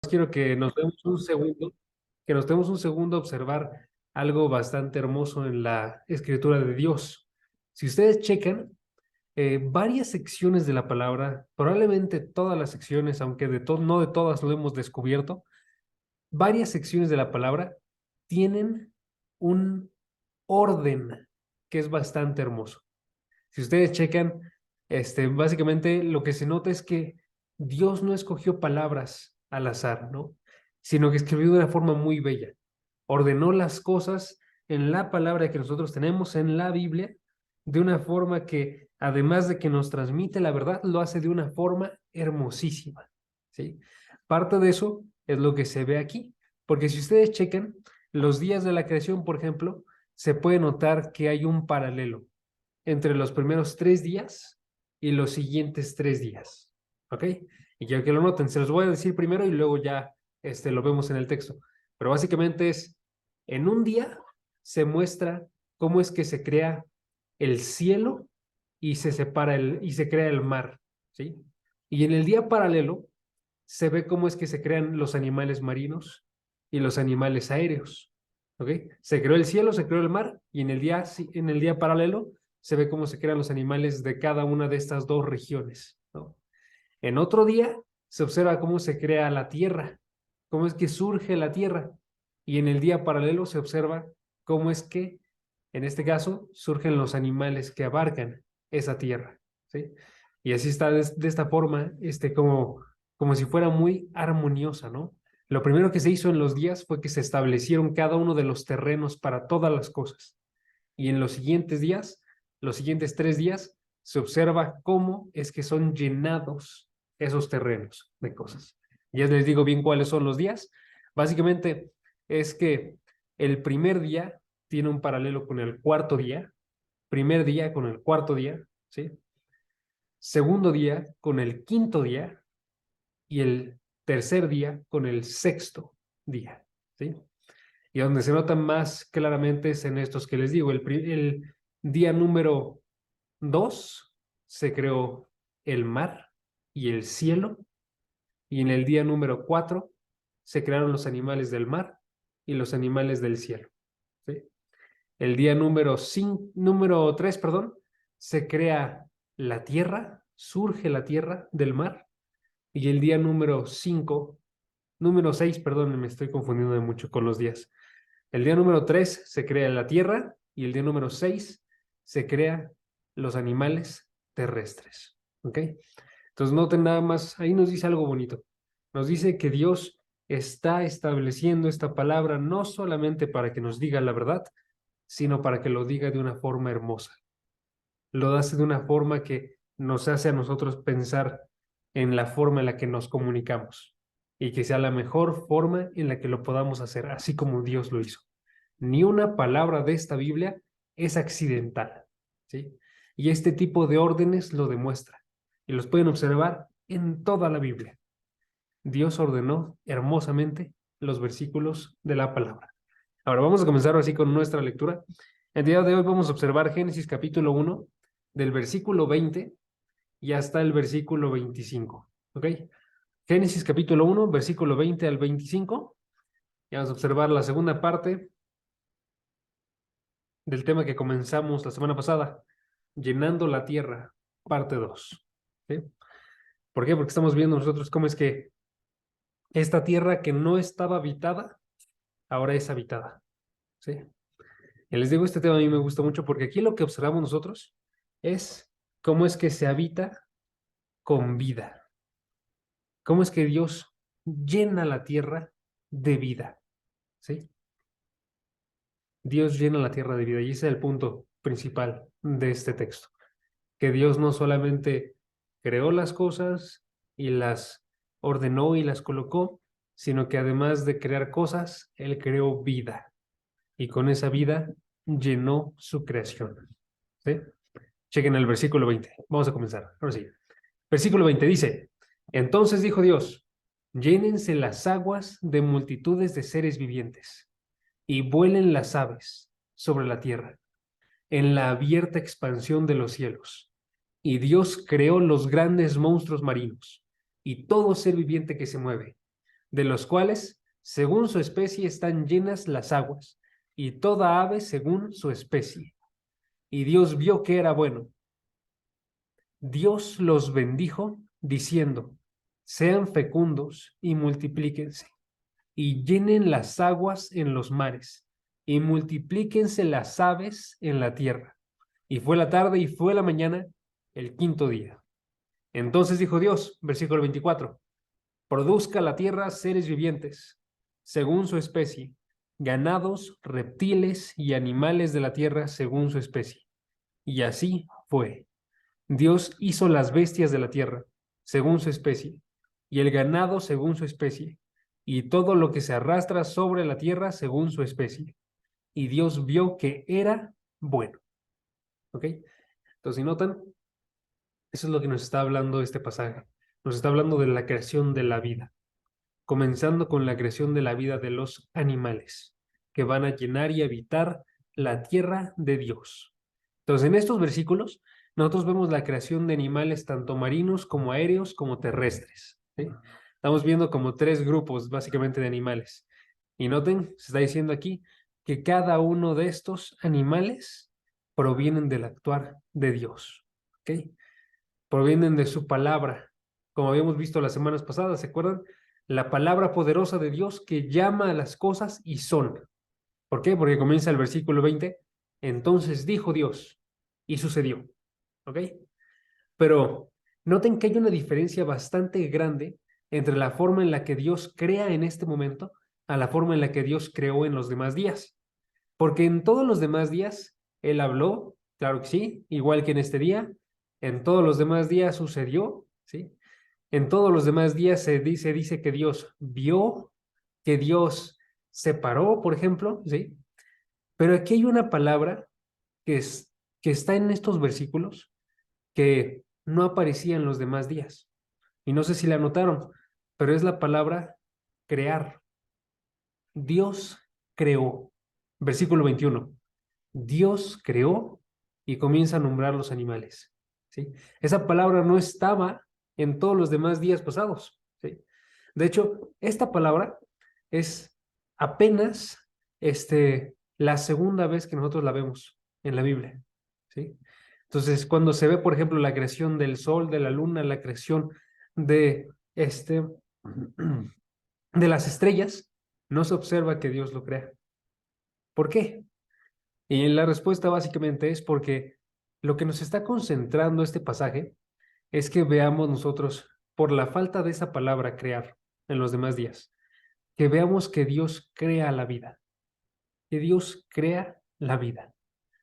quiero que nos demos un segundo, que nos demos un segundo a observar algo bastante hermoso en la escritura de Dios. Si ustedes checan, varias secciones de la palabra, probablemente todas las secciones, aunque no de todas lo hemos descubierto, varias secciones de la palabra tienen un orden que es bastante hermoso. Si ustedes checan, básicamente lo que se nota es que Dios no escogió palabras al azar, ¿no? Sino que escribió de una forma muy bella. Ordenó las cosas en la palabra que nosotros tenemos en la Biblia de una forma que, además de que nos transmite la verdad, lo hace de una forma hermosísima, ¿sí? Parte de eso es lo que se ve aquí, porque si ustedes checan los días de la creación, por ejemplo, se puede notar que hay un paralelo entre los primeros 3 días y los siguientes 3 días. ¿Ok? Y quiero que lo noten, se los voy a decir primero y luego ya lo vemos en el texto. Pero básicamente es, en un día se muestra cómo es que se crea el cielo y se separa y se crea el mar, ¿sí? Y en el día paralelo se ve cómo es que se crean los animales marinos y los animales aéreos, ¿ok? Se creó el cielo, se creó el mar y en el día paralelo se ve cómo se crean los animales de cada una de estas dos regiones, ¿no? En otro día se observa cómo se crea la tierra, cómo es que surge la tierra. Y en el día paralelo se observa cómo es que, en este caso, surgen los animales que abarcan esa tierra, ¿sí? Y así está de esta forma, como si fuera muy armoniosa, ¿no? Lo primero que se hizo en los días fue que se establecieron cada uno de los terrenos para todas las cosas. Y en los siguientes días, los siguientes 3 días, se observa cómo es que son llenados esos terrenos de cosas. Ya les digo bien cuáles son los días. Básicamente es que el primer día tiene un paralelo con el cuarto día, primer día con el cuarto día, ¿sí? Segundo día con el quinto día y el tercer día con el sexto día, ¿sí? Y donde se nota más claramente es en estos que les digo. El día número 2 se creó el mar y el cielo, y en el día número 4 se crearon los animales del mar y los animales del cielo, ¿sí? El día número 3, perdón, se crea la tierra, surge la tierra del mar, y el día número 6, perdón, me estoy confundiendo de mucho con los días. El día número 3 se crea la tierra y el día número 6 se crea los animales terrestres. ¿Ok? Entonces noten nada más, ahí nos dice algo bonito. Nos dice que Dios está estableciendo esta palabra no solamente para que nos diga la verdad, sino para que lo diga de una forma hermosa. Lo hace de una forma que nos hace a nosotros pensar en la forma en la que nos comunicamos y que sea la mejor forma en la que lo podamos hacer, así como Dios lo hizo. Ni una palabra de esta Biblia es accidental, ¿sí? Y este tipo de órdenes lo demuestra y los pueden observar en toda la Biblia. Dios ordenó hermosamente los versículos de la palabra. Ahora vamos a comenzar así con nuestra lectura. El día de hoy vamos a observar Génesis capítulo 1, del versículo 20 y hasta el versículo 25. ¿Ok? Génesis capítulo 1, versículo 20 al 25. Y vamos a observar la segunda parte del tema que comenzamos la semana pasada, llenando la tierra, parte 2. ¿Sí? ¿Por qué? Porque estamos viendo nosotros cómo es que esta tierra que no estaba habitada, ahora es habitada. ¿Sí? Y les digo, este tema a mí me gusta mucho porque aquí lo que observamos nosotros es cómo es que se habita con vida. Cómo es que Dios llena la tierra de vida. ¿Sí? Dios llena la tierra de vida y ese es el punto principal de este texto. Que Dios no solamente creó las cosas y las ordenó y las colocó, sino que además de crear cosas, Él creó vida y con esa vida llenó su creación. ¿Sí? Chequen el versículo 20. Vamos a comenzar. Ahora sí. Versículo 20 dice, entonces dijo Dios, llénense las aguas de multitudes de seres vivientes y vuelen las aves sobre la tierra en la abierta expansión de los cielos. Y Dios creó los grandes monstruos marinos y todo ser viviente que se mueve, de los cuales, según su especie, están llenas las aguas, y toda ave según su especie. Y Dios vio que era bueno. Dios los bendijo, diciendo, sean fecundos y multiplíquense, y llenen las aguas en los mares, y multiplíquense las aves en la tierra. Y fue la tarde y fue la mañana, el quinto día. Entonces dijo Dios, versículo 24, produzca la tierra seres vivientes, según su especie, ganados, reptiles y animales de la tierra según su especie. Y así fue. Dios hizo las bestias de la tierra, según su especie, y el ganado según su especie, y todo lo que se arrastra sobre la tierra según su especie. Y Dios vio que era bueno. ¿Ok? Entonces, si notan, eso es lo que nos está hablando este pasaje. Nos está hablando de la creación de la vida, comenzando con la creación de la vida de los animales, que van a llenar y habitar la tierra de Dios. Entonces, en estos versículos, nosotros vemos la creación de animales tanto marinos como aéreos como terrestres. ¿Sí? Estamos viendo como tres grupos básicamente de animales. Y noten, se está diciendo aquí que cada uno de estos animales provienen del actuar de Dios. ¿Ok? Provienen de su palabra. Como habíamos visto las semanas pasadas, ¿se acuerdan? La palabra poderosa de Dios que llama a las cosas y son. ¿Por qué? Porque comienza el versículo 20. Entonces dijo Dios y sucedió. ¿Ok? Pero noten que hay una diferencia bastante grande entre la forma en la que Dios crea en este momento a la forma en la que Dios creó en los demás días. Porque en todos los demás días Él habló, claro que sí, igual que en este día. En todos los demás días sucedió, ¿sí? En todos los demás días dice que Dios vio, que Dios separó, por ejemplo, ¿sí? Pero aquí hay una palabra que está en estos versículos que no aparecía en los demás días. Y no sé si la notaron, pero es la palabra crear. Dios creó. Versículo 21. Dios creó y comienza a nombrar los animales. ¿Sí? Esa palabra no estaba en todos los demás días pasados. ¿Sí? De hecho, esta palabra es apenas la segunda vez que nosotros la vemos en la Biblia. ¿Sí? Entonces, cuando se ve, por ejemplo, la creación del sol, de la luna, la creación de, de las estrellas, no se observa que Dios lo crea. ¿Por qué? Y la respuesta básicamente es porque lo que nos está concentrando este pasaje es que veamos nosotros, por la falta de esa palabra crear en los demás días, que veamos que Dios crea la vida, que Dios crea la vida,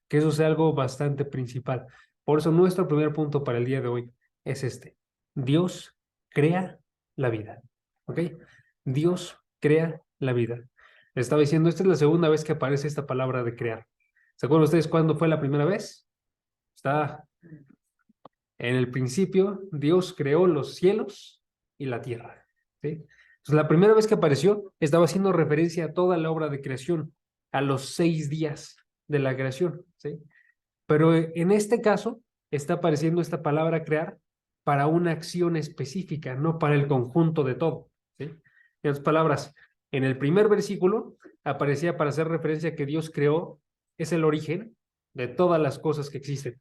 que eso sea algo bastante principal. Por eso nuestro primer punto para el día de hoy es este. Dios crea la vida. ¿Ok? Dios crea la vida. Les estaba diciendo, esta es la segunda vez que aparece esta palabra de crear. ¿Se acuerdan ustedes cuándo fue la primera vez? Está en el principio, Dios creó los cielos y la tierra. ¿Sí? Entonces, la primera vez que apareció, estaba haciendo referencia a toda la obra de creación, a los 6 días de la creación. ¿Sí? Pero en este caso, está apareciendo esta palabra crear para una acción específica, no para el conjunto de todo. ¿Sí? En otras palabras, en el primer versículo aparecía para hacer referencia a que Dios creó, es el origen de todas las cosas que existen.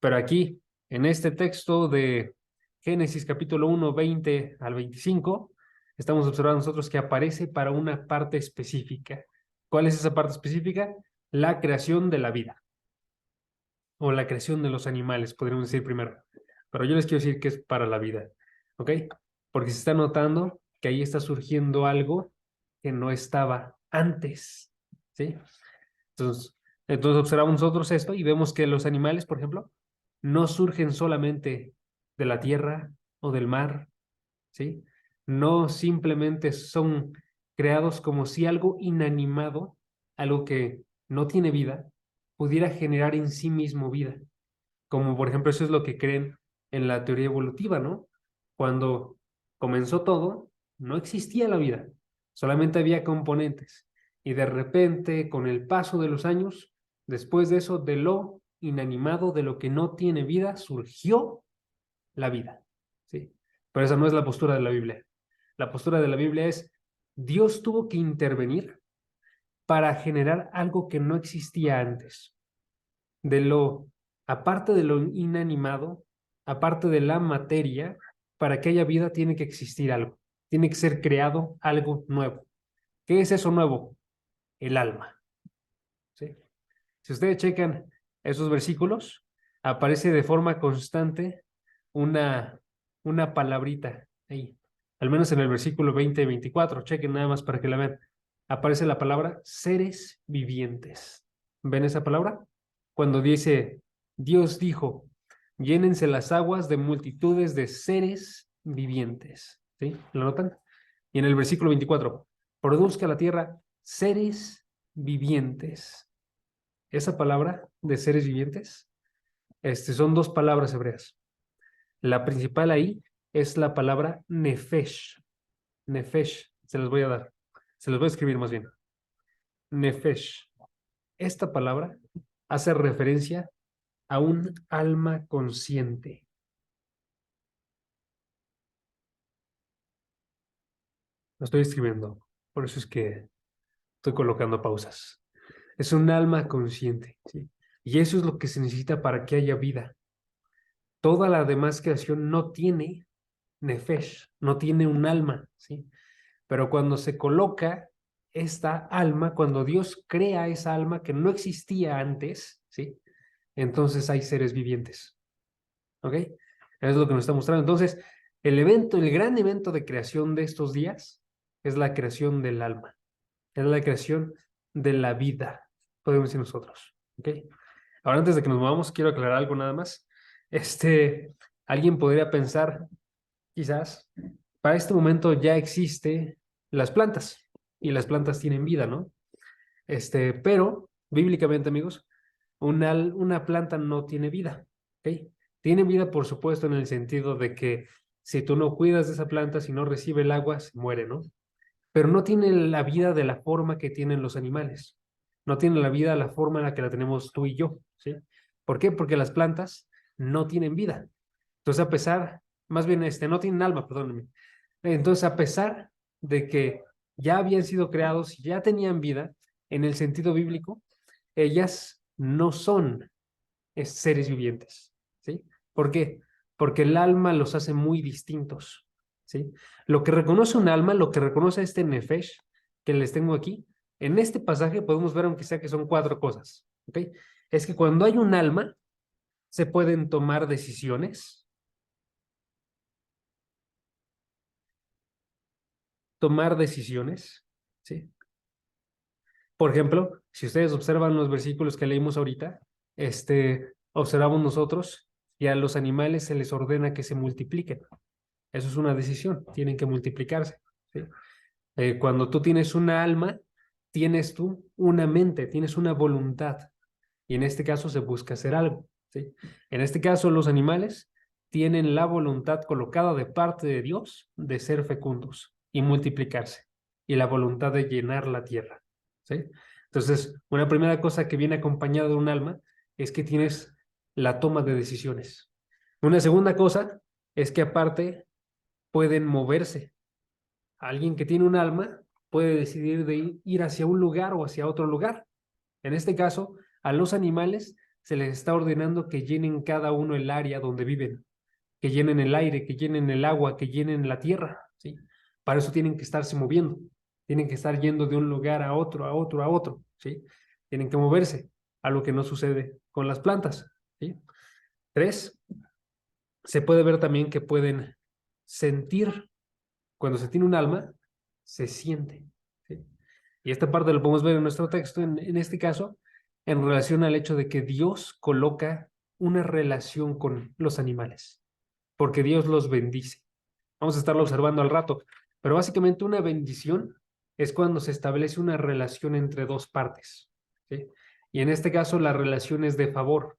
Pero aquí, en este texto de Génesis capítulo 1, 20 al 25, estamos observando nosotros que aparece para una parte específica. ¿Cuál es esa parte específica? La creación de la vida o la creación de los animales, podríamos decir primero. Pero yo les quiero decir que es para la vida, ¿ok? Porque se está notando que ahí está surgiendo algo que no estaba antes, ¿sí? Entonces observamos nosotros esto y vemos que los animales, por ejemplo, no surgen solamente de la tierra o del mar, ¿sí? No simplemente son creados como si algo inanimado, algo que no tiene vida, pudiera generar en sí mismo vida. Como por ejemplo, eso es lo que creen en la teoría evolutiva, ¿no? Cuando comenzó todo, no existía la vida, solamente había componentes. Y de repente, con el paso de los años, después de eso, de lo inanimado, de lo que no tiene vida, surgió la vida, ¿sí? Pero esa no es la postura de la Biblia. La postura de la Biblia es, Dios tuvo que intervenir para generar algo que no existía antes. De lo, aparte de lo inanimado, aparte de la materia, para que haya vida tiene que existir algo. Tiene que ser creado algo nuevo. ¿Qué es eso nuevo? El alma. ¿Sí? Si ustedes checan esos versículos, aparece de forma constante una, una palabrita ahí. Al menos en el versículo 20 y 24. Chequen nada más para que la vean. Aparece la palabra seres vivientes. ¿Ven esa palabra? Cuando dice, Dios dijo, llénense las aguas de multitudes de seres vivientes. ¿Sí? ¿Lo notan? Y en el versículo 24, produzca la tierra seres vivientes. Esa palabra de seres vivientes, son dos palabras hebreas. La principal ahí es la palabra nefesh. Nefesh, se las voy a dar. Se las voy a escribir más bien. Nefesh. Esta palabra hace referencia a un alma consciente. Lo estoy escribiendo, por eso es que estoy colocando pausas. Es un alma consciente, ¿sí? Y eso es lo que se necesita para que haya vida. Toda la demás creación no tiene nefesh, no tiene un alma, ¿sí? Pero cuando se coloca esta alma, cuando Dios crea esa alma que no existía antes, ¿sí? Entonces hay seres vivientes, ¿ok? Es lo que nos está mostrando. Entonces, el evento, el gran evento de creación de estos días es la creación del alma, es la creación de la vida, podemos decir nosotros, ¿ok? Ahora, antes de que nos movamos, quiero aclarar algo nada más. Alguien podría pensar, quizás, para este momento ya existe las plantas y las plantas tienen vida, ¿no? Pero bíblicamente, amigos, una planta no tiene vida, ¿ok? Tiene vida, por supuesto, en el sentido de que si tú no cuidas de esa planta, si no recibe el agua, se muere, ¿no? Pero no tiene la vida de la forma que tienen los animales. No tiene la vida de la forma en la que la tenemos tú y yo, ¿sí? ¿Por qué? Porque las plantas no tienen vida. Entonces, a pesar, más bien, no tienen alma, perdónenme. Entonces, a pesar de que ya habían sido creados, ya tenían vida, en el sentido bíblico, ellas no son seres vivientes, ¿sí? ¿Por qué? Porque el alma los hace muy distintos, ¿sí? Lo que reconoce un alma, lo que reconoce este nefesh que les tengo aquí, en este pasaje podemos ver, aunque sea que son cuatro cosas, ¿ok? Es que cuando hay un alma, se pueden tomar decisiones, ¿sí? Por ejemplo, si ustedes observan los versículos que leímos ahorita, observamos nosotros y a los animales se les ordena que se multipliquen. Eso es una decisión, tienen que multiplicarse, ¿sí? Cuando tú tienes una alma, tienes tú una mente, tienes una voluntad, y en este caso se busca hacer algo, ¿sí? En este caso, los animales tienen la voluntad colocada de parte de Dios de ser fecundos y multiplicarse, y la voluntad de llenar la tierra, ¿sí? Entonces, una primera cosa que viene acompañada de un alma es que tienes la toma de decisiones. Una segunda cosa es que aparte pueden moverse. Alguien que tiene un alma puede decidir de ir hacia un lugar o hacia otro lugar. En este caso, a los animales se les está ordenando que llenen cada uno el área donde viven, que llenen el aire, que llenen el agua, que llenen la tierra, ¿sí? Para eso tienen que estarse moviendo, tienen que estar yendo de un lugar a otro, a otro, a otro, ¿sí? Tienen que moverse, a lo que no sucede con las plantas, ¿sí? Tres, se puede ver también que pueden sentir. Cuando se tiene un alma, se siente, ¿sí? Y esta parte lo podemos ver en nuestro texto, en este caso, en relación al hecho de que Dios coloca una relación con los animales, porque Dios los bendice. Vamos a estarlo observando al rato, pero básicamente una bendición es cuando se establece una relación entre dos partes, ¿sí? Y en este caso la relación es de favor.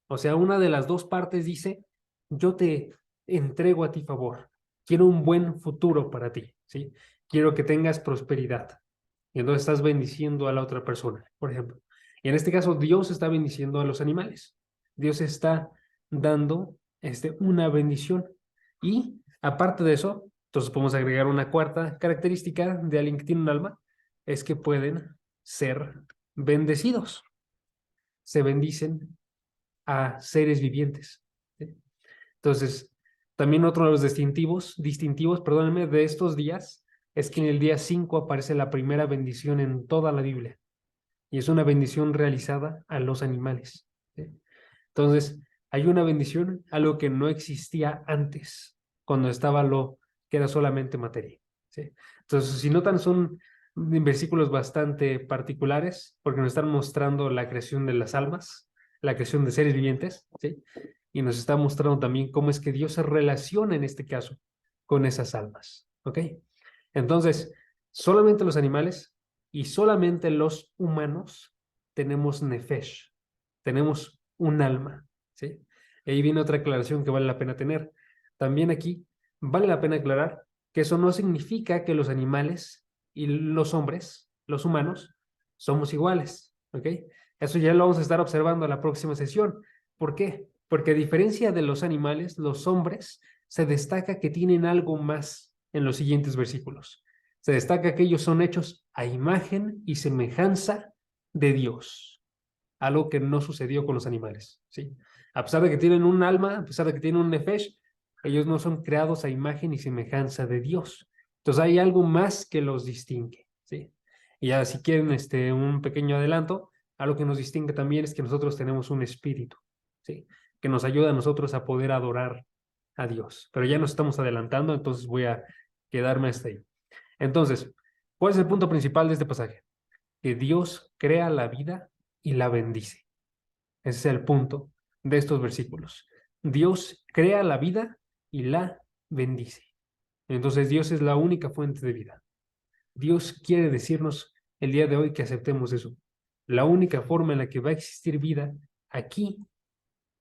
O sea, una de las dos partes dice, yo te entrego a ti favor, quiero un buen futuro para ti, ¿sí? Quiero que tengas prosperidad. Y entonces estás bendiciendo a la otra persona, por ejemplo. Y en este caso, Dios está bendiciendo a los animales. Dios está dando una bendición. Y aparte de eso, Entonces podemos agregar una cuarta característica de alguien que tiene un alma, es que pueden ser bendecidos. Se bendicen a seres vivientes. ¿Sí? Entonces, también otro de los distintivos, perdónenme, de estos días es que en el día 5 aparece la primera bendición en toda la Biblia. Y es una bendición realizada a los animales. ¿Sí? Entonces, hay una bendición, algo que no existía antes, cuando estaba lo que era solamente materia. ¿Sí? Entonces, si notan, son versículos bastante particulares, porque nos están mostrando la creación de las almas, la creación de seres vivientes, ¿sí? Y nos está mostrando también cómo es que Dios se relaciona en este caso con esas almas. ¿Ok? Entonces, solamente los animales y solamente los humanos tenemos nefesh, tenemos un alma, ¿sí? Y ahí viene otra aclaración que vale la pena tener. También aquí vale la pena aclarar que eso no significa que los animales y los hombres, los humanos, somos iguales, ¿ok? Eso ya lo vamos a estar observando en la próxima sesión. ¿Por qué? Porque a diferencia de los animales, los hombres se destaca que tienen algo más en los siguientes versículos. Se destaca que ellos son hechos a imagen y semejanza de Dios, algo que no sucedió con los animales, ¿sí? A pesar de que tienen un alma, a pesar de que tienen un nefesh, ellos no son creados a imagen y semejanza de Dios. Entonces hay algo más que los distingue, ¿sí? Y ya si quieren un pequeño adelanto, algo que nos distingue también es que nosotros tenemos un espíritu, ¿sí? Que nos ayuda a nosotros a poder adorar a Dios. Pero ya nos estamos adelantando, entonces voy a quedarme hasta ahí. Entonces, ¿cuál es el punto principal de este pasaje? Que Dios crea la vida y la bendice. Ese es el punto de estos versículos. Dios crea la vida y la bendice. Entonces Dios es la única fuente de vida. Dios quiere decirnos el día de hoy que aceptemos eso. La única forma en la que va a existir vida aquí,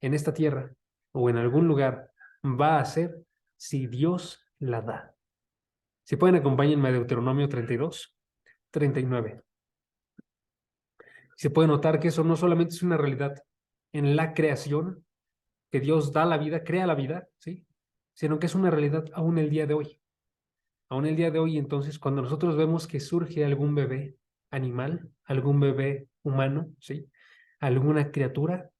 en esta tierra o en algún lugar, va a ser si Dios la da. Si pueden, acompáñenme a Deuteronomio 32, 39. Se puede notar que eso no solamente es una realidad en la creación, que Dios da la vida, crea la vida, ¿sí? Sino que es una realidad aún el día de hoy. Aún el día de hoy, entonces, cuando nosotros vemos que surge algún bebé animal, algún bebé humano, ¿sí? Alguna criatura,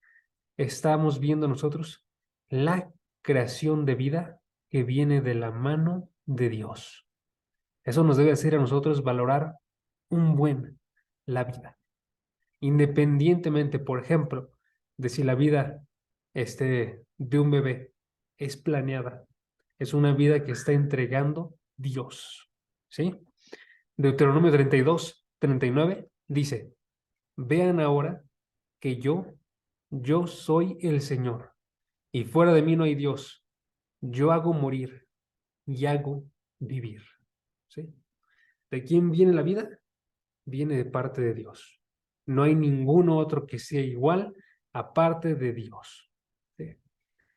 estamos viendo nosotros la creación de vida que viene de la mano de Dios. Eso nos debe hacer a nosotros valorar un buen la vida, independientemente, por ejemplo, de si la vida de un bebé es planeada, es una vida que está entregando Dios, ¿sí? Deuteronomio 32, 39 dice, vean ahora que yo soy el Señor, y fuera de mí no hay Dios. Yo hago morir y hago vivir, ¿sí? ¿De quién viene la vida? Viene de parte de Dios. No hay ninguno otro que sea igual aparte de Dios, ¿sí?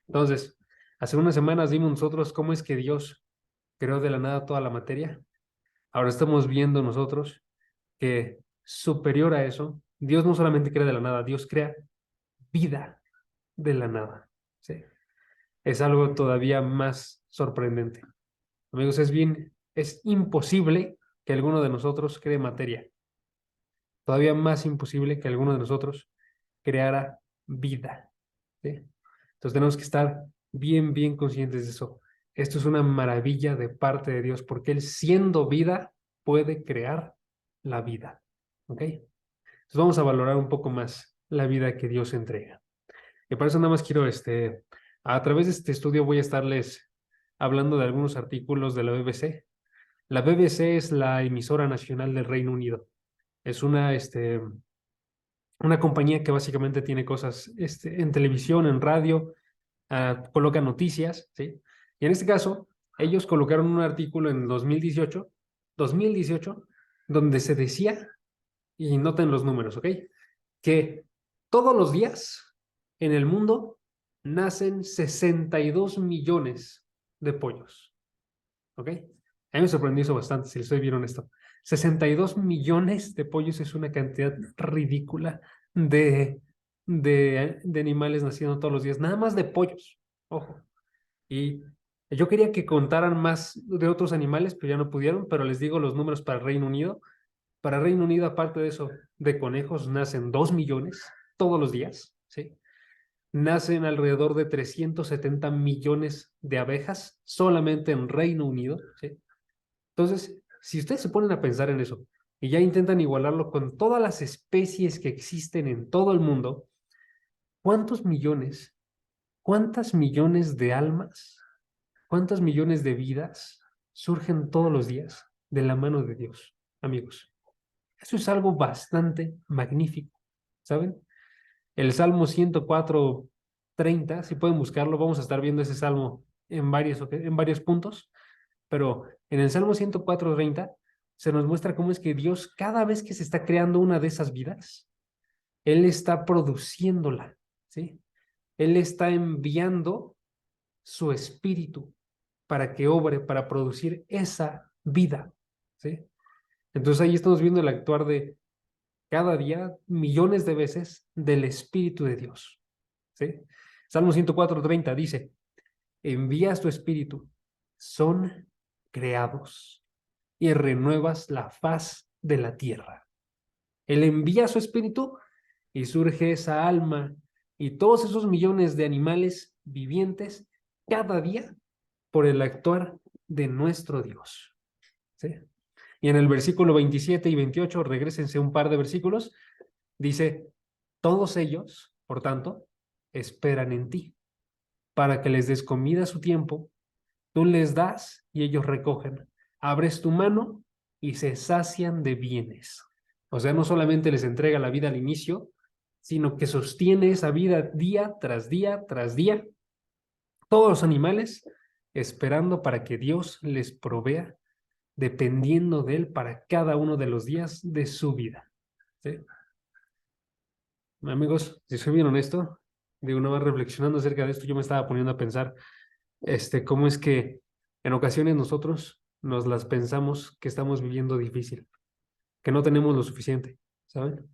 Entonces, hace unas semanas vimos nosotros cómo es que Dios creó de la nada toda la materia. Ahora estamos viendo nosotros que superior a eso, Dios no solamente crea de la nada, Dios crea vida de la nada, ¿sí? Es algo todavía más sorprendente. Amigos, es imposible que alguno de nosotros cree materia. Todavía más imposible que alguno de nosotros creara vida, ¿sí? Entonces tenemos que estar bien conscientes de eso. Esto es una maravilla de parte de Dios, porque Él, siendo vida, puede crear la vida, ¿ok? Entonces vamos a valorar un poco más la vida que Dios entrega. Y para eso nada más quiero, a través de este estudio voy a estarles hablando de algunos artículos de la BBC. La BBC es la emisora nacional del Reino Unido. Es una compañía que básicamente tiene cosas en televisión, en radio, coloca noticias, ¿sí? Y en este caso, ellos colocaron un artículo en 2018, donde se decía, y noten los números, ¿ok? Que todos los días en el mundo nacen 62 millones de pollos, ¿ok? A mí me sorprendió eso bastante, si les soy bien honesto. 62 millones de pollos es una cantidad ridícula de, de animales naciendo todos los días, nada más de pollos, ojo. Y Yo quería que contaran más de otros animales, pero ya no pudieron, pero les digo los números para Reino Unido. Para Reino Unido, aparte de eso, de conejos nacen 2 millones todos los días, ¿sí? Nacen alrededor de 370 millones de abejas solamente en Reino Unido, ¿sí? Entonces, si ustedes se ponen a pensar en eso y ya intentan igualarlo con todas las especies que existen en todo el mundo, ¿cuántos millones, cuántas millones de almas, cuántas millones de vidas surgen todos los días de la mano de Dios, amigos? Eso es algo bastante magnífico, ¿saben? El Salmo 104:30, si pueden buscarlo, vamos a estar viendo ese salmo en varios puntos, pero en el Salmo 104:30 se nos muestra cómo es que Dios, cada vez que se está creando una de esas vidas, Él está produciéndola, ¿sí? Él está enviando su espíritu para que obre, para producir esa vida, ¿sí? Entonces ahí estamos viendo el actuar de cada día, millones de veces, del Espíritu de Dios, ¿sí? Salmo 104:30 dice, envías tu espíritu, son creados y renuevas la faz de la tierra. Él envía su espíritu y surge esa alma y todos esos millones de animales vivientes cada día por el actuar de nuestro Dios, ¿sí? Y en el versículo 27 y 28, regrésense un par de versículos, dice, todos ellos, por tanto, esperan en ti, para que les des comida a su tiempo. Tú les das y ellos recogen. Abres tu mano y se sacian de bienes. O sea, no solamente les entrega la vida al inicio, sino que sostiene esa vida día tras día tras día. Todos los animales esperando para que Dios les provea, dependiendo de Él para cada uno de los días de su vida. ¿Sí? Amigos, si soy bien honesto, de una vez reflexionando acerca de esto, yo me estaba poniendo a pensar, cómo es que en ocasiones nosotros nos las pensamos que estamos viviendo difícil, que no tenemos lo suficiente, ¿saben?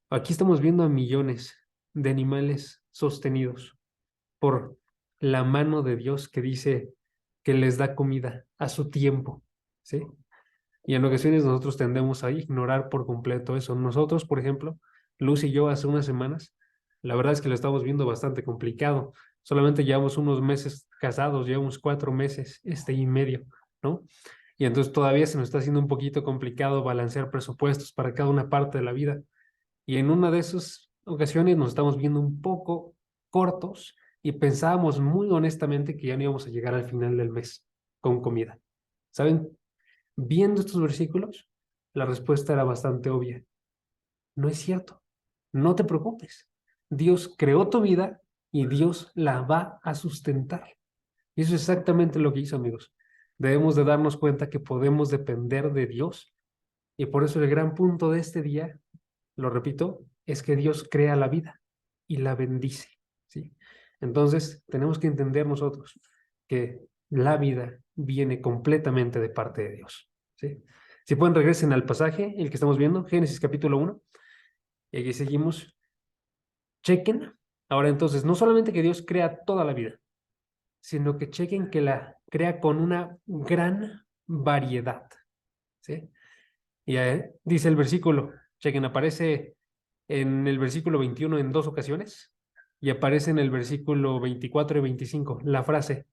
Aquí estamos viendo a millones de animales sostenidos por la mano de Dios que dice que les da comida a su tiempo, ¿sí? Y en ocasiones nosotros tendemos a ignorar por completo eso. Nosotros, por ejemplo, Luz y yo hace unas semanas, la verdad es que lo estamos viendo bastante complicado. Solamente llevamos unos meses casados, llevamos 4 meses, y medio, ¿no? Y entonces todavía se nos está haciendo un poquito complicado balancear presupuestos para cada una parte de la vida. Y en una de esas ocasiones nos estamos viendo un poco cortos y pensábamos muy honestamente que ya no íbamos a llegar al final del mes con comida. ¿Saben? Viendo estos versículos, la respuesta era bastante obvia. No es cierto. No te preocupes. Dios creó tu vida y Dios la va a sustentar. Y eso es exactamente lo que hizo, amigos. Debemos de darnos cuenta que podemos depender de Dios. Y por eso el gran punto de este día, lo repito, es que Dios crea la vida y la bendice, ¿sí? Entonces, tenemos que entender nosotros que la vida viene completamente de parte de Dios, ¿sí? Si pueden, regresen al pasaje, el que estamos viendo, Génesis capítulo 1, y aquí seguimos. Chequen. Ahora entonces, no solamente que Dios crea toda la vida, sino que chequen que la crea con una gran variedad, ¿sí? Y dice el versículo, chequen, aparece en el versículo 21 en dos ocasiones y aparece en el versículo 24 y 25 la frase,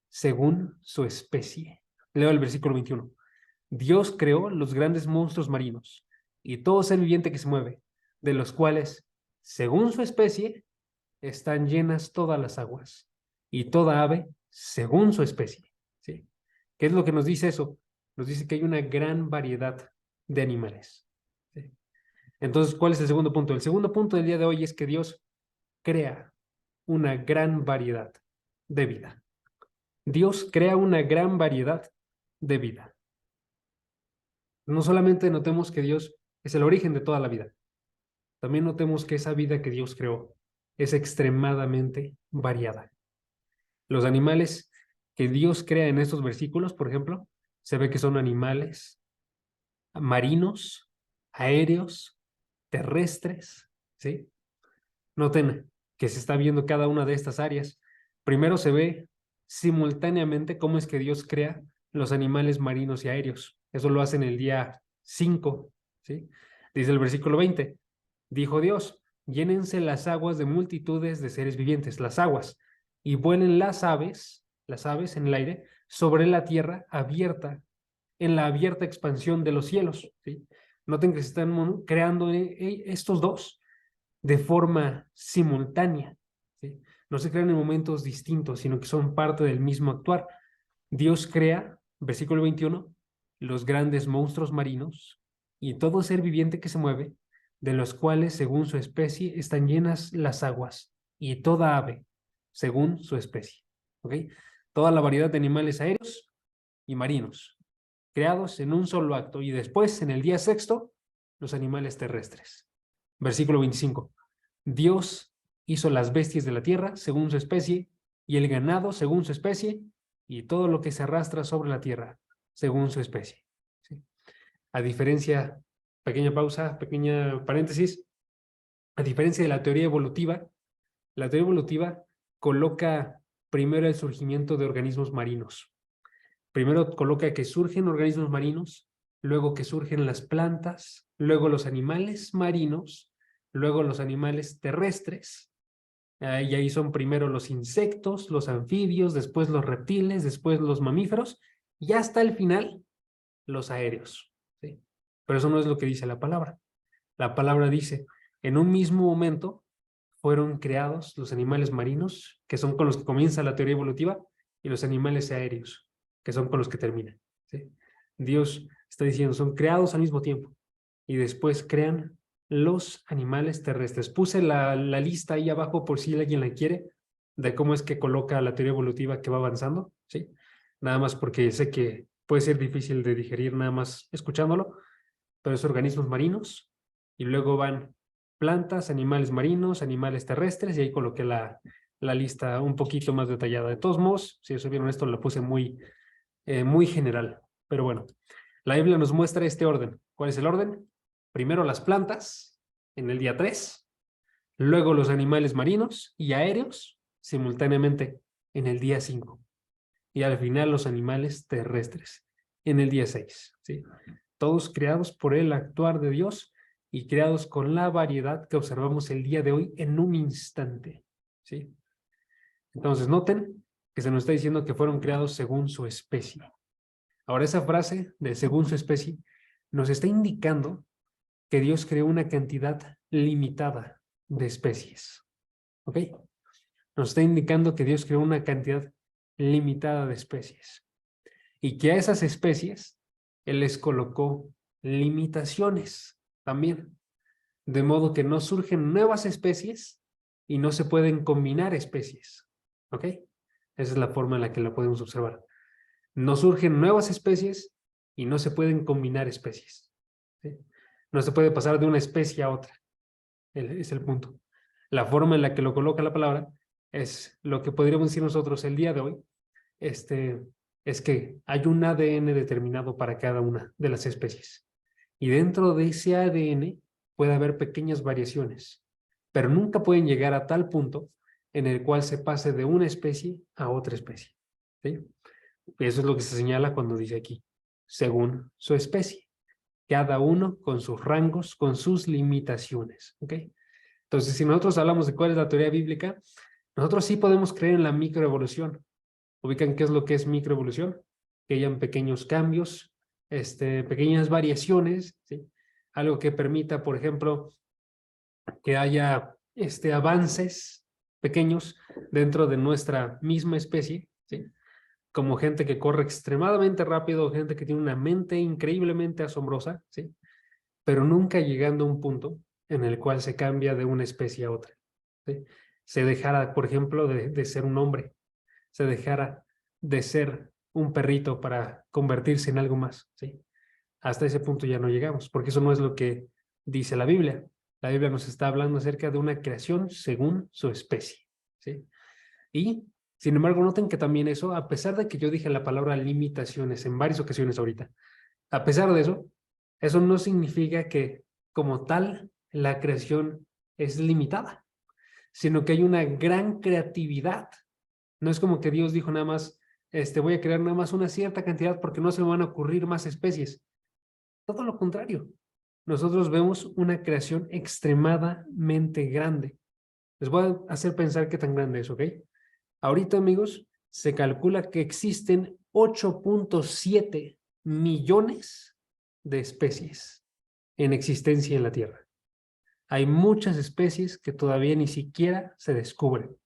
según su especie. Leo el versículo 21. Dios creó los grandes monstruos marinos y todo ser viviente que se mueve, de los cuales, según su especie, están llenas todas las aguas, y toda ave según su especie. ¿Sí? ¿Qué es lo que nos dice eso? Nos dice que hay una gran variedad de animales. ¿Sí? Entonces, ¿cuál es el segundo punto? El segundo punto del día de hoy es que Dios crea una gran variedad de vida. Dios crea una gran variedad de vida. No solamente notemos que Dios es el origen de toda la vida, también notemos que esa vida que Dios creó es extremadamente variada. Los animales que Dios crea en estos versículos, por ejemplo, se ve que son animales marinos, aéreos, terrestres, ¿sí? Noten que se está viendo cada una de estas áreas. Primero se ve simultáneamente cómo es que Dios crea los animales marinos y aéreos. Eso lo hace en el día 5, ¿sí? Dice el versículo 20, dijo Dios, llénense las aguas de multitudes de seres vivientes, las aguas, y vuelen las aves en el aire, sobre la tierra abierta, en la abierta expansión de los cielos, ¿sí? Noten que se están creando estos dos de forma simultánea, ¿sí? No se crean en momentos distintos, sino que son parte del mismo actuar. Dios crea, versículo 21, los grandes monstruos marinos y todo ser viviente que se mueve, de los cuales, según su especie, están llenas las aguas, y toda ave, según su especie. ¿Ok? Toda la variedad de animales aéreos y marinos, creados en un solo acto, y después, en el día sexto, los animales terrestres. Versículo 25. Dios hizo las bestias de la tierra según su especie, y el ganado según su especie, y todo lo que se arrastra sobre la tierra según su especie. ¿Sí? A diferencia, pequeña pausa, pequeña paréntesis, a diferencia de la teoría evolutiva coloca primero el surgimiento de organismos marinos. Primero coloca que surgen organismos marinos, luego que surgen las plantas, luego los animales marinos, luego los animales terrestres, y ahí son primero los insectos, los anfibios, después los reptiles, después los mamíferos, y hasta el final los aéreos, ¿sí? Pero eso no es lo que dice la palabra. La palabra dice, en un mismo momento fueron creados los animales marinos, que son con los que comienza la teoría evolutiva, y los animales aéreos, que son con los que termina, ¿sí? Dios está diciendo, son creados al mismo tiempo, y después crean los animales terrestres. Puse la lista ahí abajo por si alguien la quiere, de cómo es que coloca la teoría evolutiva que va avanzando, ¿sí? Nada más porque sé que puede ser difícil de digerir nada más escuchándolo, pero es organismos marinos, y luego van plantas, animales marinos, animales terrestres, y ahí coloqué la lista un poquito más detallada. De todos modos, si eso vieron esto, lo puse muy general, pero bueno, la Biblia nos muestra este orden. ¿Cuál es el orden? Primero las plantas en el día 3, luego los animales marinos y aéreos simultáneamente en el día 5, y al final los animales terrestres en el día 6, ¿sí? Todos creados por el actuar de Dios y creados con la variedad que observamos el día de hoy en un instante, ¿sí? Entonces noten que se nos está diciendo que fueron creados según su especie. Ahora esa frase de según su especie nos está indicando que Dios creó una cantidad limitada de especies, ¿ok? Nos está indicando que Dios creó una cantidad limitada de especies y que a esas especies Él les colocó limitaciones también, de modo que no surgen nuevas especies y no se pueden combinar especies, ¿ok? Esa es la forma en la que la podemos observar. No surgen nuevas especies y no se pueden combinar especies, ¿sí? No se puede pasar de una especie a otra, es el punto. La forma en la que lo coloca la palabra es lo que podríamos decir nosotros el día de hoy, es que hay un ADN determinado para cada una de las especies. Y dentro de ese ADN puede haber pequeñas variaciones, pero nunca pueden llegar a tal punto en el cual se pase de una especie a otra especie, ¿sí? Eso es lo que se señala cuando dice aquí, según su especie, cada uno con sus rangos, con sus limitaciones, ¿ok? Entonces, si nosotros hablamos de cuál es la teoría bíblica, nosotros sí podemos creer en la microevolución. ¿Ubican qué es lo que es microevolución? Que hayan pequeños cambios, pequeñas variaciones, ¿sí? Algo que permita, por ejemplo, que haya avances pequeños dentro de nuestra misma especie, ¿sí? Como gente que corre extremadamente rápido, gente que tiene una mente increíblemente asombrosa, ¿sí? Pero nunca llegando a un punto en el cual se cambia de una especie a otra, ¿sí? Se dejara, por ejemplo, de ser un hombre, se dejara de ser un perrito para convertirse en algo más, ¿sí? Hasta ese punto ya no llegamos, porque eso no es lo que dice la Biblia. La Biblia nos está hablando acerca de una creación según su especie, ¿sí? Y, sin embargo, noten que también eso, a pesar de que yo dije la palabra limitaciones en varias ocasiones ahorita, a pesar de eso no significa que, como tal, la creación es limitada, sino que hay una gran creatividad No es como que Dios dijo nada más, voy a crear nada más una cierta cantidad porque no se me van a ocurrir más especies. Todo lo contrario. Nosotros vemos una creación extremadamente grande. Les voy a hacer pensar qué tan grande es, ¿ok? Ahorita, amigos, se calcula que existen 8.7 millones de especies en existencia en la Tierra. Hay muchas especies que todavía ni siquiera se descubren.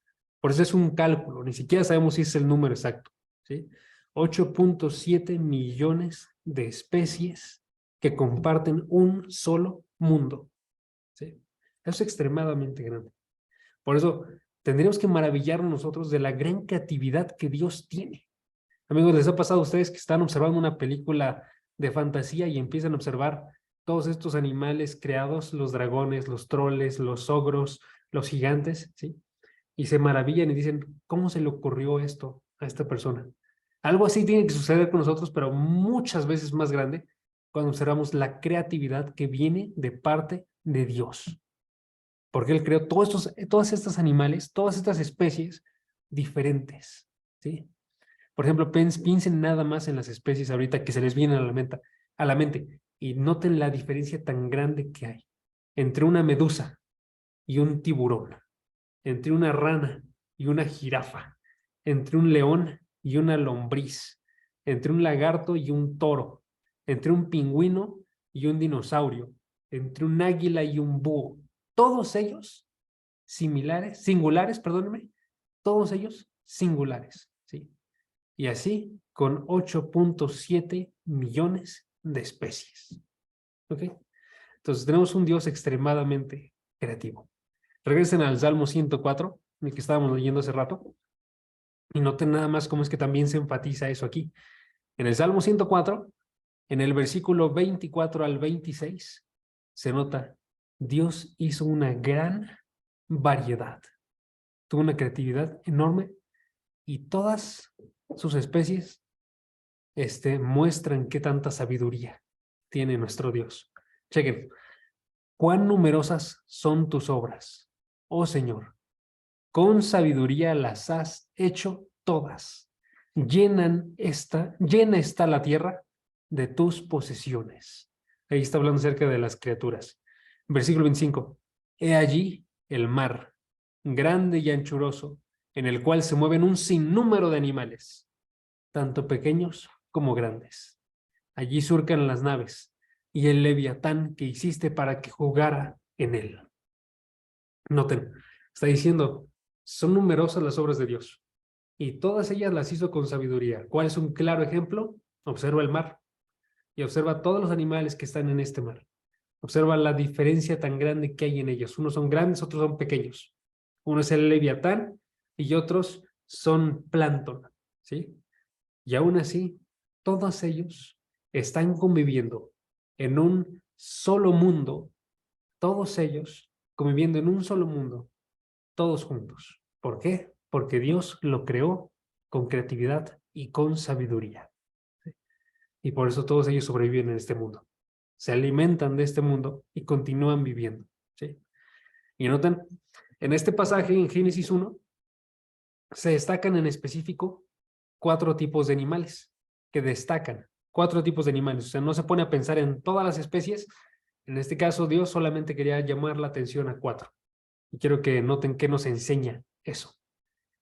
Por eso es un cálculo, ni siquiera sabemos si es el número exacto, ¿sí? 8.7 millones de especies que comparten un solo mundo, ¿sí? Eso es extremadamente grande. Por eso tendríamos que maravillarnos nosotros de la gran creatividad que Dios tiene. Amigos, ¿les ha pasado a ustedes que están observando una película de fantasía y empiezan a observar todos estos animales creados, los dragones, los troles, los ogros, los gigantes, ¿sí? Y se maravillan y dicen, ¿cómo se le ocurrió esto a esta persona? Algo así tiene que suceder con nosotros, pero muchas veces más grande cuando observamos la creatividad que viene de parte de Dios. Porque Él creó todos estos animales, todas estas especies diferentes, ¿sí? Por ejemplo, piensen nada más en las especies ahorita que se les vienen a la mente y noten la diferencia tan grande que hay entre una medusa y un tiburón, entre una rana y una jirafa, entre un león y una lombriz, entre un lagarto y un toro, entre un pingüino y un dinosaurio, entre un águila y un búho. Todos ellos singulares, perdónenme, todos ellos singulares, ¿sí? Y así con 8.7 millones de especies. ¿Ok? Entonces tenemos un Dios extremadamente creativo. Regresen al Salmo 104, el que estábamos leyendo hace rato, y noten nada más cómo es que también se enfatiza eso aquí. En el Salmo 104, en el versículo 24 al 26, se nota, Dios hizo una gran variedad. Tuvo una creatividad enorme y todas sus especies muestran qué tanta sabiduría tiene nuestro Dios. Chequen, cuán numerosas son tus obras, oh Señor, con sabiduría las has hecho todas. Llena está la tierra de tus posesiones. Ahí está hablando acerca de las criaturas. Versículo 25. He allí el mar, grande y anchuroso, en el cual se mueven un sinnúmero de animales, tanto pequeños como grandes. Allí surcan las naves y el leviatán que hiciste para que jugara en él. Noten, está diciendo, son numerosas las obras de Dios y todas ellas las hizo con sabiduría. ¿Cuál es un claro ejemplo? Observa el mar y observa todos los animales que están en este mar. Observa la diferencia tan grande que hay en ellos. Unos son grandes, otros son pequeños. Uno es el leviatán y otros son plancton, ¿sí? Y aún así, todos ellos están conviviendo en un solo mundo, todos ellos conviviendo en un solo mundo, todos juntos. ¿Por qué? Porque Dios lo creó con creatividad y con sabiduría. ¿Sí? Y por eso todos ellos sobreviven en este mundo. Se alimentan de este mundo y continúan viviendo. ¿Sí? Y noten, en este pasaje, en Génesis 1, se destacan en específico 4 tipos de animales que destacan. 4 tipos de animales. O sea, no se pone a pensar en todas las especies. En este caso, Dios solamente quería llamar la atención a 4. Y quiero que noten qué nos enseña eso.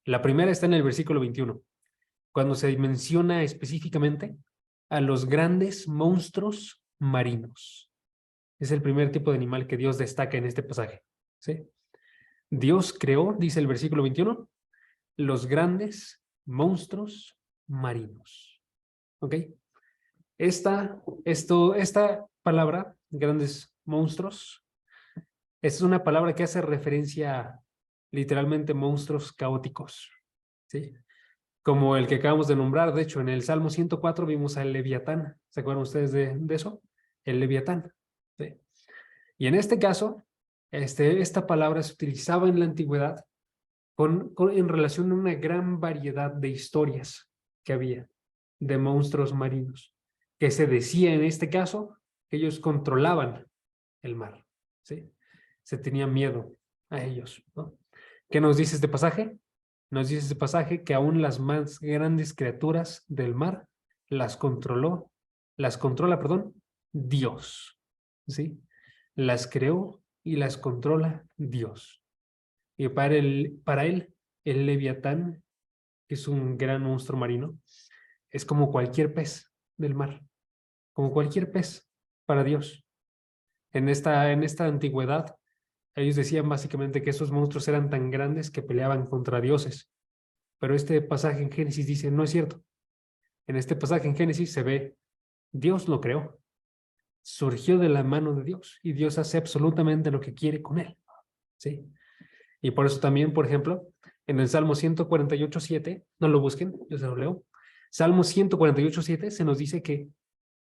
La primera está en el versículo 21, cuando se menciona específicamente a los grandes monstruos marinos. Es el primer tipo de animal que Dios destaca en este pasaje. ¿Sí? Dios creó, dice el versículo 21, los grandes monstruos marinos. ¿Ok? Esta palabra, grandes monstruos, es una palabra que hace referencia a literalmente monstruos caóticos, ¿sí? Como el que acabamos de nombrar. De hecho, en el Salmo 104 vimos al Leviatán. ¿Se acuerdan ustedes de eso? El Leviatán, ¿sí? Y en este caso, esta palabra se utilizaba en la antigüedad en relación a una gran variedad de historias que había de monstruos marinos, que se decía en este caso que ellos controlaban el mar, ¿sí? Se tenía miedo a ellos, ¿no? ¿Qué nos dice este pasaje? Nos dice este pasaje que aún las más grandes criaturas del mar las controla, perdón, Dios, ¿sí? Las creó y las controla Dios. Y para él, el Leviatán, que es un gran monstruo marino, es como cualquier pez del mar, como cualquier pez para Dios. En esta antigüedad, ellos decían básicamente que esos monstruos eran tan grandes que peleaban contra dioses. Pero este pasaje en Génesis dice, no es cierto. En este pasaje en Génesis se ve, Dios lo creó, surgió de la mano de Dios y Dios hace absolutamente lo que quiere con él, ¿sí? Y por eso también, por ejemplo, en el Salmo 148:7, no lo busquen, yo se lo leo. Salmo 148:7 se nos dice que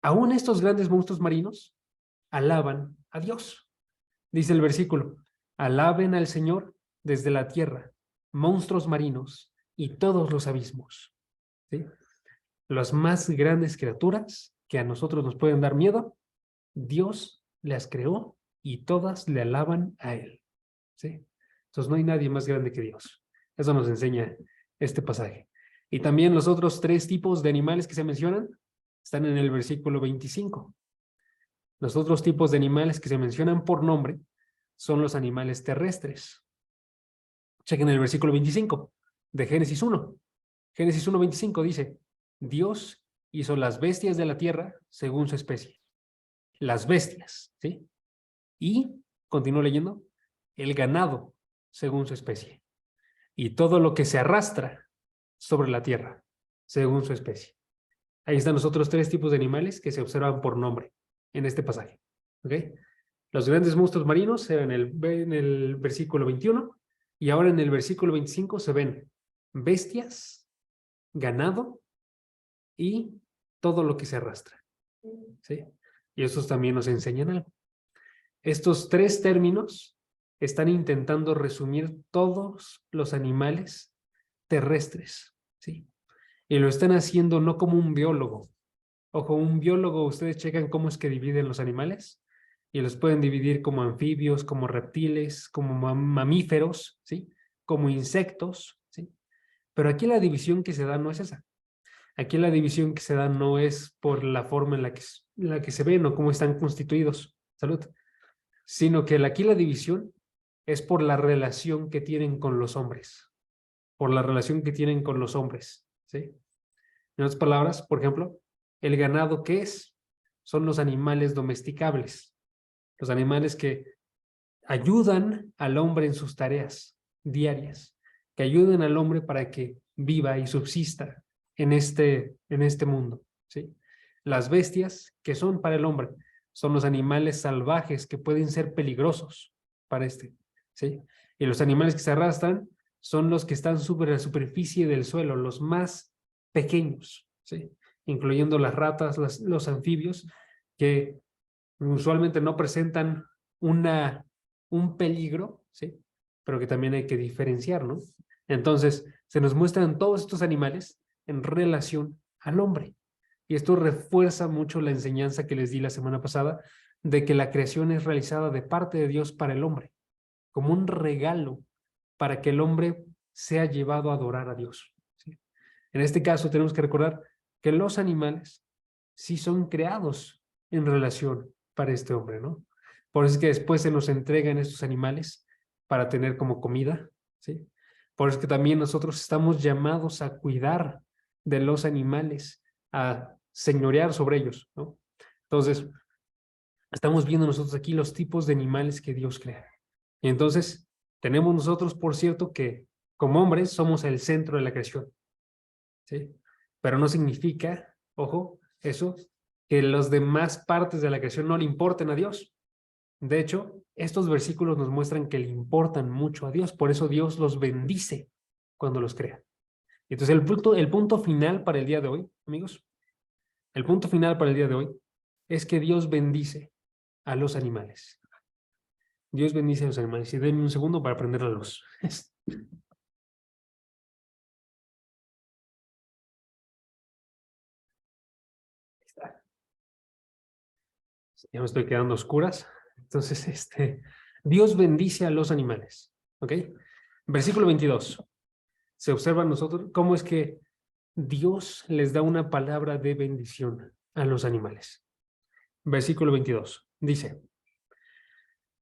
aún estos grandes monstruos marinos alaban a Dios. Dice el versículo, alaben al Señor desde la tierra, monstruos marinos y todos los abismos. ¿Sí? Las más grandes criaturas que a nosotros nos pueden dar miedo, Dios las creó y todas le alaban a Él. ¿Sí? Entonces no hay nadie más grande que Dios. Eso nos enseña este pasaje. Y también los otros tres tipos de animales que se mencionan están en el versículo 25. Los otros tipos de animales que se mencionan por nombre son los animales terrestres. Chequen el versículo 25 de Génesis 1. Génesis 1:25 dice, Dios hizo las bestias de la tierra según su especie. Las bestias, ¿sí? Y, continúo leyendo, el ganado según su especie. Y todo lo que se arrastra sobre la tierra según su especie. Ahí están los otros tres tipos de animales que se observan por nombre en este pasaje. ¿Ok? Los grandes monstruos marinos se ven en el versículo 21 y ahora en el versículo 25 se ven bestias, ganado y todo lo que se arrastra. ¿Sí? Y estos también nos enseñan algo. Estos tres términos están intentando resumir todos los animales terrestres, ¿sí? Y lo están haciendo no como un biólogo. Ojo, un biólogo, ustedes checan cómo es que dividen los animales y los pueden dividir como anfibios, como reptiles, como mamíferos, ¿sí? Como insectos, ¿sí? Pero aquí la división que se da no es esa. Aquí la división que se da no es por la forma en la que se ven o cómo están constituidos, salud, sino que aquí la división es por la relación que tienen con los hombres, por la relación que tienen con los hombres, ¿sí? En otras palabras, por ejemplo, el ganado, ¿qué es? Son los animales domesticables, los animales que ayudan al hombre en sus tareas diarias, que ayudan al hombre para que viva y subsista en este mundo, ¿sí? Las bestias, que son para el hombre, son los animales salvajes que pueden ser peligrosos para ¿sí? Y los animales que se arrastran son los que están sobre la superficie del suelo, los más pequeños, ¿sí? Incluyendo las ratas, los anfibios, que usualmente no presentan un peligro, ¿sí? Pero que también hay que diferenciar, ¿no? Entonces, se nos muestran todos estos animales en relación al hombre. Y esto refuerza mucho la enseñanza que les di la semana pasada de que la creación es realizada de parte de Dios para el hombre, como un regalo para que el hombre sea llevado a adorar a Dios, ¿sí? En este caso, tenemos que recordar que los animales sí son creados en relación para este hombre, ¿no? Por eso es que después se nos entregan estos animales para tener como comida, ¿sí? Por eso es que también nosotros estamos llamados a cuidar de los animales, a señorear sobre ellos, ¿no? Entonces, estamos viendo nosotros aquí los tipos de animales que Dios crea. Y entonces, tenemos nosotros, por cierto, que como hombres somos el centro de la creación, ¿sí? Pero no significa, ojo, eso, que las demás partes de la creación no le importen a Dios. De hecho, estos versículos nos muestran que le importan mucho a Dios, por eso Dios los bendice cuando los crea. Entonces, el punto final para el día de hoy, amigos, el punto final para el día de hoy es que Dios bendice a los animales. Dios bendice a los animales. Y denme un segundo para prender la luz. Ya me estoy quedando a oscuras. Entonces, Dios bendice a los animales. ¿Ok? Versículo 22. se observa a nosotros cómo es que Dios les da una palabra de bendición a los animales. Versículo 22 dice: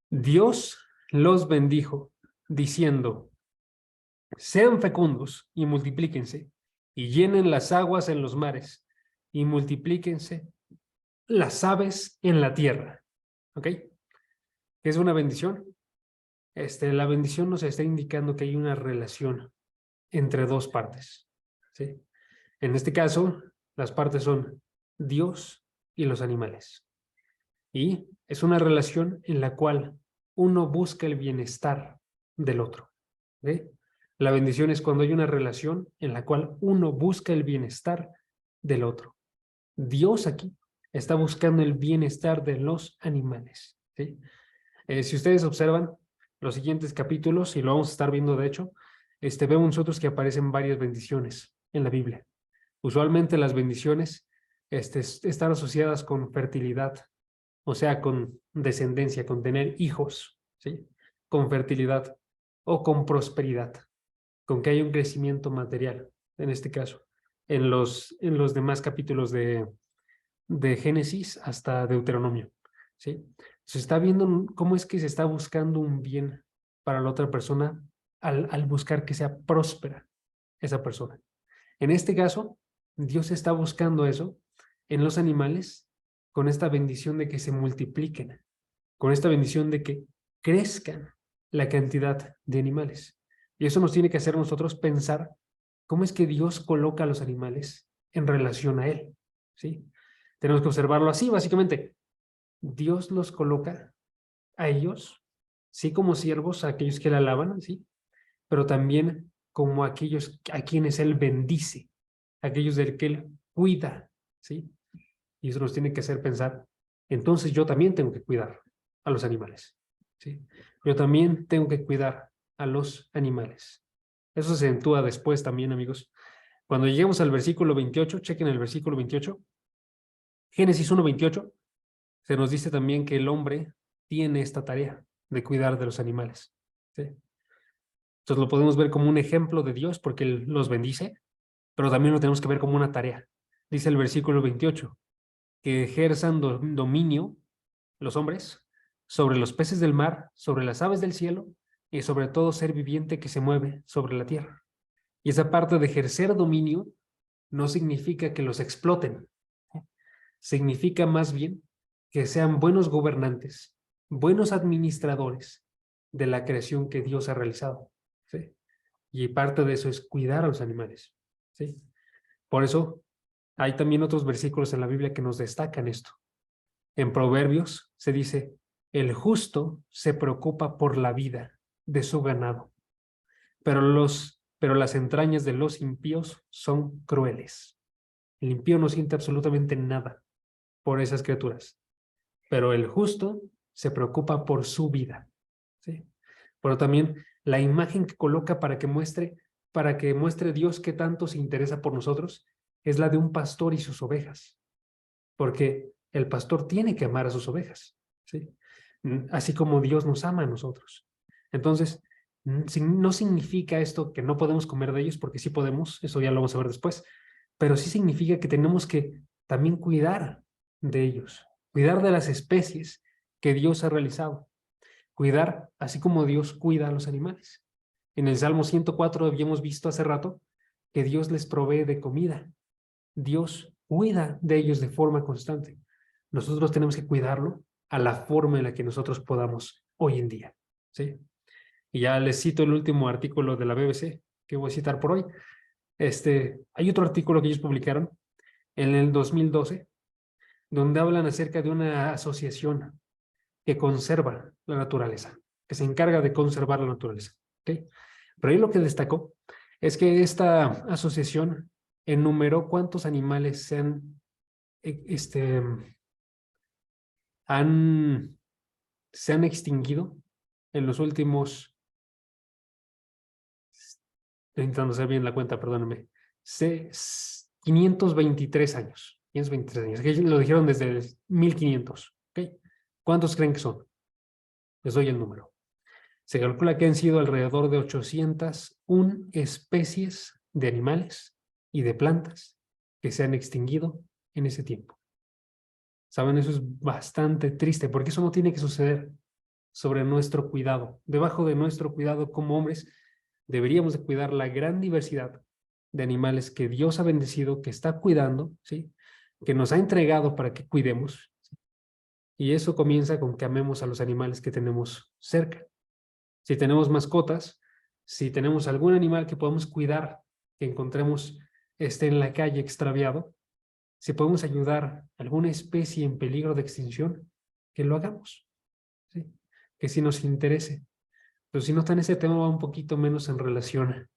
Dios los bendijo, diciendo: sean fecundos y multiplíquense, y llenen las aguas en los mares, y multiplíquense las aves en la tierra. ¿Ok? ¿Es una bendición? La bendición nos está indicando que hay una relación entre dos partes. ¿Sí? En este caso, las partes son Dios y los animales. Y es una relación en la cual uno busca el bienestar del otro. ¿Sí? La bendición es cuando hay una relación en la cual uno busca el bienestar del otro. Dios aquí está buscando el bienestar de los animales. ¿Sí? Si ustedes observan los siguientes capítulos, y lo vamos a estar viendo de hecho, vemos nosotros que aparecen varias bendiciones en la Biblia. Usualmente las bendiciones están asociadas con fertilidad, o sea, con descendencia, con tener hijos, ¿sí? Con fertilidad o con prosperidad, con que haya un crecimiento material, en este caso, en los demás capítulos de Génesis hasta Deuteronomio, ¿sí? Se está viendo cómo es que se está buscando un bien para la otra persona al buscar que sea próspera esa persona. En este caso, Dios está buscando eso en los animales con esta bendición de que se multipliquen, con esta bendición de que crezcan la cantidad de animales. Y eso nos tiene que hacer nosotros pensar cómo es que Dios coloca a los animales en relación a Él, ¿sí? Tenemos que observarlo así, básicamente. Dios los coloca a ellos, sí, como siervos, a aquellos que le alaban, sí, pero también como aquellos a quienes Él bendice, aquellos del que Él cuida, ¿sí? Y eso nos tiene que hacer pensar, entonces yo también tengo que cuidar a los animales, ¿sí? Yo también tengo que cuidar a los animales. Eso se acentúa después también, amigos. Cuando lleguemos al versículo 28, chequen el versículo 28, Génesis 1:28, se nos dice también que el hombre tiene esta tarea de cuidar de los animales, ¿sí? Entonces lo podemos ver como un ejemplo de Dios porque Él los bendice, pero también lo tenemos que ver como una tarea. Dice el versículo 28, que ejerzan dominio los hombres sobre los peces del mar, sobre las aves del cielo y sobre todo ser viviente que se mueve sobre la tierra. Y esa parte de ejercer dominio no significa que los exploten, significa más bien que sean buenos gobernantes, buenos administradores de la creación que Dios ha realizado, ¿sí? Y parte de eso es cuidar a los animales, ¿sí? Por eso hay también otros versículos en la Biblia que nos destacan esto. En Proverbios se dice: el justo se preocupa por la vida de su ganado, pero las entrañas de los impíos son crueles. El impío no siente absolutamente nada por esas criaturas, pero el justo se preocupa por su vida, ¿sí? Pero también la imagen que coloca para que muestre Dios que tanto se interesa por nosotros es la de un pastor y sus ovejas, porque el pastor tiene que amar a sus ovejas, ¿sí? Así como Dios nos ama a nosotros. Entonces, no significa esto que no podemos comer de ellos, porque sí podemos, eso ya lo vamos a ver después, pero sí significa que tenemos que también cuidar de ellos, cuidar de las especies que Dios ha realizado, cuidar así como Dios cuida a los animales. En el Salmo 104 habíamos visto hace rato que Dios les provee de comida. Dios cuida de ellos de forma constante. Nosotros tenemos que cuidarlo a la forma en la que nosotros podamos hoy en día, ¿sí? Y ya les cito el último artículo de la BBC que voy a citar por hoy. Hay otro artículo que ellos publicaron en el 2012 donde hablan acerca de una asociación que conserva la naturaleza, que se encarga de conservar la naturaleza, ¿okay? Pero ahí lo que destacó es que esta asociación enumeró cuántos animales han, se han extinguido en los últimos, estoy intentando hacer bien la cuenta, perdónenme, 523 años. 523 años, que lo dijeron desde el 1500, ¿ok? ¿Cuántos creen que son? Les doy el número. Se calcula que han sido alrededor de 801 especies de animales y de plantas que se han extinguido en ese tiempo. Saben, eso es bastante triste porque eso no tiene que suceder sobre nuestro cuidado. Debajo de nuestro cuidado como hombres, deberíamos de cuidar la gran diversidad de animales que Dios ha bendecido, que está cuidando, ¿sí? Que nos ha entregado para que cuidemos. ¿Sí? Y eso comienza con que amemos a los animales que tenemos cerca. Si tenemos mascotas, si tenemos algún animal que podamos cuidar, que encontremos en la calle extraviado, si podemos ayudar a alguna especie en peligro de extinción, que lo hagamos, ¿sí? Que si nos interese. Pero si no está en ese tema, va un poquito menos en relación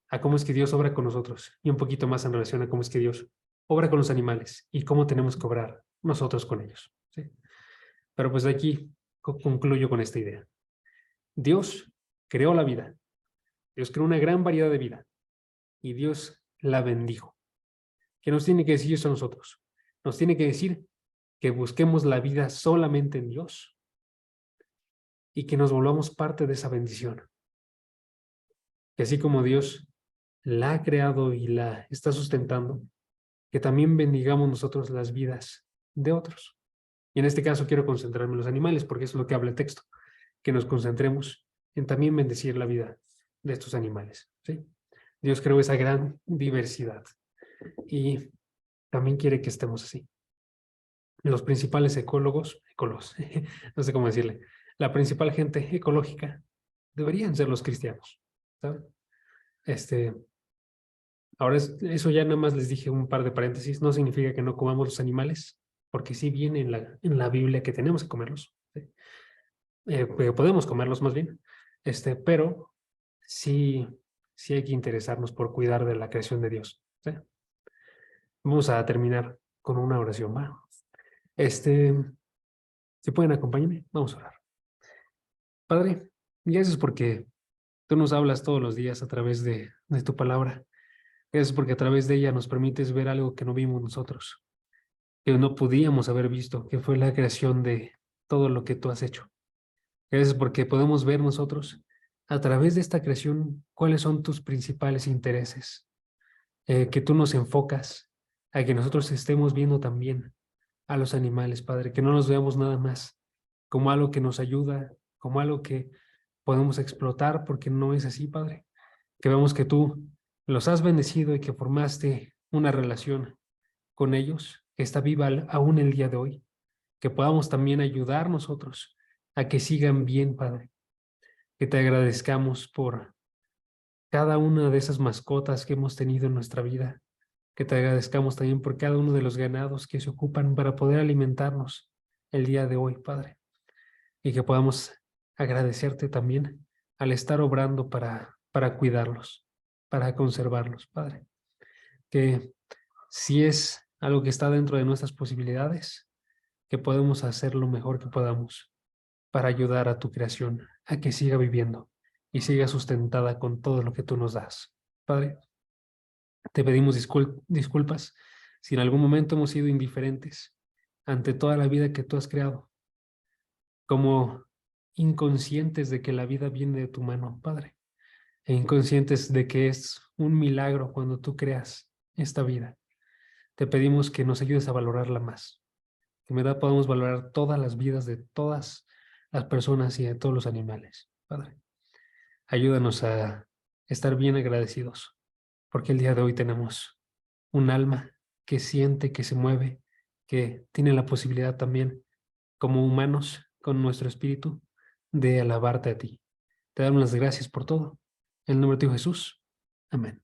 a cómo es que Dios obra con nosotros y un poquito más en relación a cómo es que Dios obra con los animales y cómo tenemos que obrar nosotros con ellos, ¿sí? Pero pues de aquí concluyo con esta idea. Dios creó la vida. Dios creó una gran variedad de vida y Dios la bendijo. ¿Qué nos tiene que decir eso a nosotros? Nos tiene que decir que busquemos la vida solamente en Dios y que nos volvamos parte de esa bendición. Que así como Dios la ha creado y la está sustentando, que también bendigamos nosotros las vidas de otros. Y en este caso quiero concentrarme en los animales, porque es lo que habla el texto, que nos concentremos en también bendecir la vida de estos animales, ¿sí? Dios creó esa gran diversidad y también quiere que estemos así. Los principales ecólogos, no sé cómo decirle, la principal gente ecológica deberían ser los cristianos, ¿saben? Ahora, eso ya nada más les dije un par de paréntesis, no significa que no comamos los animales, porque sí viene en la Biblia que tenemos que comerlos, ¿sí? Podemos comerlos más bien, pero sí, sí hay que interesarnos por cuidar de la creación de Dios, ¿sí? Vamos a terminar con una oración, ¿va? Si pueden acompáñenme, vamos a orar. Padre, gracias porque tú nos hablas todos los días a través de tu palabra. Gracias porque a través de ella nos permites ver algo que no vimos nosotros, que no podíamos haber visto, que fue la creación de todo lo que tú has hecho. Gracias porque podemos ver nosotros a través de esta creación cuáles son tus principales intereses, que tú nos enfocas a que nosotros estemos viendo también a los animales, Padre, que no nos veamos nada más como algo que nos ayuda, como algo que podemos explotar, porque no es así, Padre. Que vemos que tú los has bendecido y que formaste una relación con ellos que está viva aún el día de hoy, que podamos también ayudar nosotros a que sigan bien, Padre. Que te agradezcamos por cada una de esas mascotas que hemos tenido en nuestra vida, que te agradezcamos también por cada uno de los ganados que se ocupan para poder alimentarnos el día de hoy, Padre, y que podamos agradecerte también al estar obrando para cuidarlos, para conservarlos, Padre. Que si es algo que está dentro de nuestras posibilidades, que podemos hacer lo mejor que podamos para ayudar a tu creación a que siga viviendo y siga sustentada con todo lo que tú nos das. Padre, te pedimos disculpas si en algún momento hemos sido indiferentes ante toda la vida que tú has creado, como inconscientes de que la vida viene de tu mano, Padre, e inconscientes de que es un milagro cuando tú creas esta vida. Te pedimos que nos ayudes a valorarla más, que en verdad podamos valorar todas las vidas de todas las personas y de todos los animales, Padre. Ayúdanos a estar bien agradecidos, porque el día de hoy tenemos un alma que siente, que se mueve, que tiene la posibilidad también, como humanos, con nuestro espíritu, de alabarte a ti. Te damos las gracias por todo. En el nombre de tu Jesús. Amén.